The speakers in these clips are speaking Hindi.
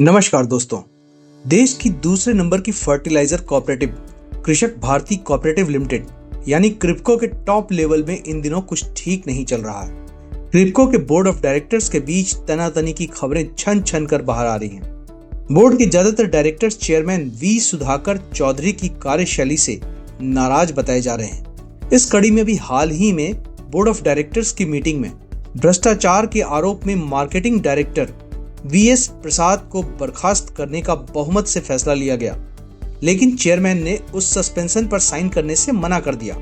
नमस्कार दोस्तों। देश की दूसरे नंबर की फर्टिलाइजर कोऑपरेटिव कृषक भारती कोऑपरेटिव लिमिटेड यानी क्रिप्को के टॉप लेवल में इन दिनों कुछ ठीक नहीं चल रहा है। क्रिप्को के बोर्ड ऑफ डायरेक्टर्स के बीच तनातनी की खबरें छन छन कर बाहर आ रही हैं। बोर्ड के ज्यादातर directors chairman V Sudhakar Chaudhary की कार्यशैली से नाराज बताए जा रहे हैं। इस कड़ी में भी हाल ही में बोर्ड ऑफ डायरेक्टर्स की मीटिंग में भ्रष्टाचार के आरोप में मार्केटिंग डायरेक्टर वीएस प्रसाद को बर्खास्त करने का बहुमत से फैसला लिया गया, लेकिन चेयरमैन ने उस सस्पेंशन पर साइन करने से मना कर दिया।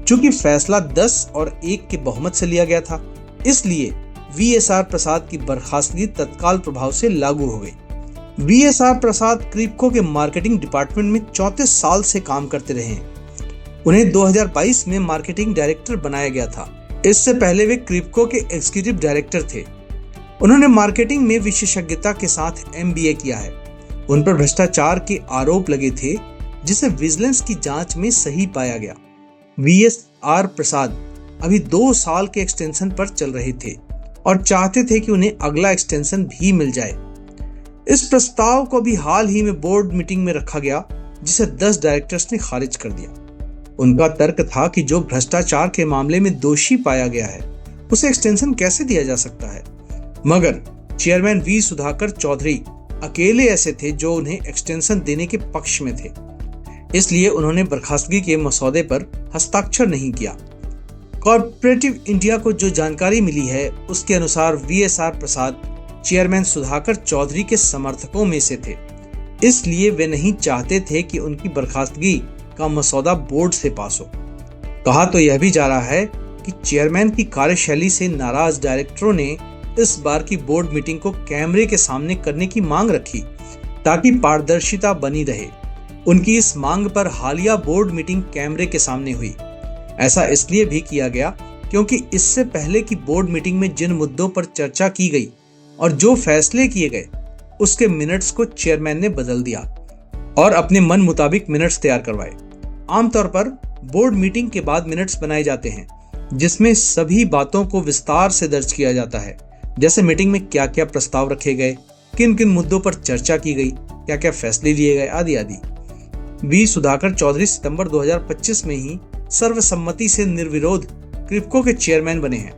चूंकि फैसला 10 और 1 के बहुमत से लिया गया था, इसलिए वीएसआर प्रसाद की बर्खास्तगी तत्काल प्रभाव से लागू हो गई। वीएसआर प्रसाद क्रिप्को के मार्केटिंग डिपार्टमेंट में 34 साल से काम करते रहे हैं। उन्हें 2022 में मार्केटिंग डायरेक्टर बनाया गया था। इससे पहले वे क्रिप्को के एग्जीक्यूटिव डायरेक्टर थे। उन्होंने मार्केटिंग में विशेषज्ञता के साथ एमबीए किया है। उन पर भ्रष्टाचार के आरोप लगे थे, जिसे विजिलेंस की जांच में सही पाया गया। वीएसआर प्रसाद अभी 2 साल के एक्सटेंशन पर चल रहे थे और चाहते थे कि उन्हें अगला एक्सटेंशन भी मिल जाए। इस प्रस्ताव को भी हाल ही में बोर्ड मीटिंग में रखा गया, जिसे 10 डायरेक्टर्स ने खारिज कर दिया। उनका तर्क था कि जो भ्रष्टाचार के मामले में दोषी पाया गया है, उसे एक्सटेंशन कैसे दिया जा सकता है। मगर चेयरमैन वी सुधाकर चौधरी अकेले ऐसे थे जो उन्हें एक्सटेंशन देने के पक्ष में थे, इसलिए उन्होंने बर्खास्तगी के मसौदे पर हस्ताक्षर नहीं किया। कॉर्पोरेटिव इंडिया को जो जानकारी मिली है, उसके अनुसार वीएसआर प्रसाद चेयरमैन सुधाकर चौधरी के समर्थकों में से थे, इसलिए वे नहीं चाहते थे कि उनकी बर्खास्तगी का मसौदा बोर्ड से पास हो। कहा तो यह भी जा रहा है कि चेयरमैन की कार्यशैली से नाराज डायरेक्टरों ने इस बार की बोर्ड मीटिंग को कैमरे के सामने करने की मांग रखी, ताकि पारदर्शिता बनी रहे। उनकी इस मांग पर हालिया बोर्ड मीटिंग कैमरे के सामने हुई। ऐसा इसलिए भी किया गया क्योंकि इससे पहले की बोर्ड मीटिंग में जिन मुद्दों पर चर्चा की गई और जो फैसले किए गए, उसके मिनट्स को चेयरमैन ने बदल दिया और अपने मन मुताबिक मिनट्स तैयार करवाए। आमतौर पर बोर्ड मीटिंग के बाद मिनट्स बनाए जाते हैं, जिसमें सभी बातों को विस्तार से दर्ज किया जाता है, जैसे मीटिंग में क्या क्या प्रस्ताव रखे गए, किन किन मुद्दों पर चर्चा की गई, क्या क्या फैसले लिए गए, आदि आदि। वी सुधाकर चौधरी सितंबर 2025 में ही सर्वसम्मति से निर्विरोध क्रिप्को के चेयरमैन बने हैं।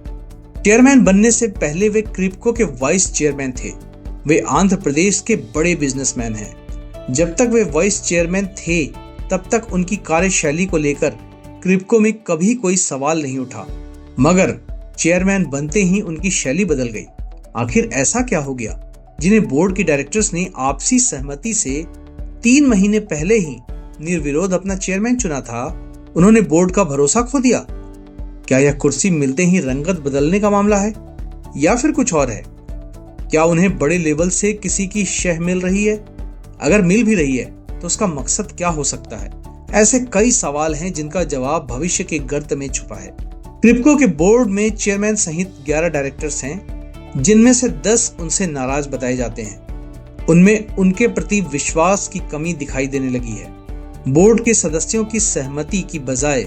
चेयरमैन बनने से पहले वे क्रिप्को के वाइस चेयरमैन थे। वे आंध्र प्रदेश के बड़े बिजनेसमैन हैं। जब तक वे वाइस चेयरमैन थे, तब तक उनकी कार्यशैली को लेकर क्रिप्को में कभी कोई सवाल नहीं उठा, मगर चेयरमैन बनते ही उनकी शैली बदल गई। आखिर ऐसा क्या हो गया जिन्हें बोर्ड के डायरेक्टर्स ने आपसी सहमति से 3 महीने पहले ही निर्विरोध अपना चेयरमैन चुना था? उन्होंने बोर्ड का भरोसा खो दिया? क्या यह कुर्सी मिलते ही रंगत बदलने का मामला है या फिर कुछ और है? क्या उन्हें बड़े लेवल से किसी की शह मिल रही है? अगर मिल भी रही है तो उसका मकसद क्या हो सकता है? ऐसे कई सवाल हैं जिनका जवाब भविष्य के गर्त में छुपा है। क्रिप्को के बोर्ड में चेयरमैन सहित 11 डायरेक्टर्स हैं, जिनमें से 10 उनसे नाराज बताए जाते हैं। उनमें उनके प्रति विश्वास की कमी दिखाई देने लगी है। बोर्ड के सदस्यों की सहमति की बजाय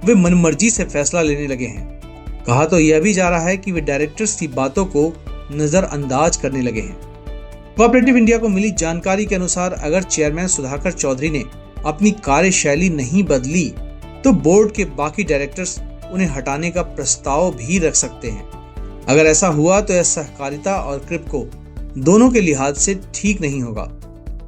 वे मनमर्जी से फैसला लेने लगे हैं। कहा तो यह भी जा रहा है कि वे डायरेक्टर्स की बातों को नजरअंदाज करने लगे हैं। कोऑपरेटिव इंडिया को मिली जानकारी के अनुसार अगर चेयरमैन सुधाकर चौधरी ने अपनी कार्यशैली नहीं बदली, तो बोर्ड के बाकी डायरेक्टर्स उन्हें हटाने का प्रस्ताव भी रख सकते हैं। अगर ऐसा हुआ तो यह सहकारिता और क्रिप्को दोनों के लिहाज से ठीक नहीं होगा।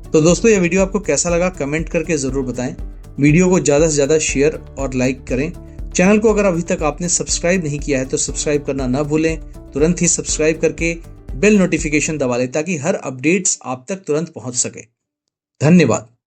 तो दोस्तों, यह वीडियो आपको कैसा लगा कमेंट करके जरूर बताएं। वीडियो को ज्यादा से ज्यादा शेयर और लाइक करें। चैनल को अगर अभी तक आपने सब्सक्राइब नहीं किया है तो सब्सक्राइब करना न भूलें। तुरंत ही सब्सक्राइब करके बेल नोटिफिकेशन दबा लें, ताकि हर अपडेट्स आप तक तुरंत पहुंच सके। धन्यवाद।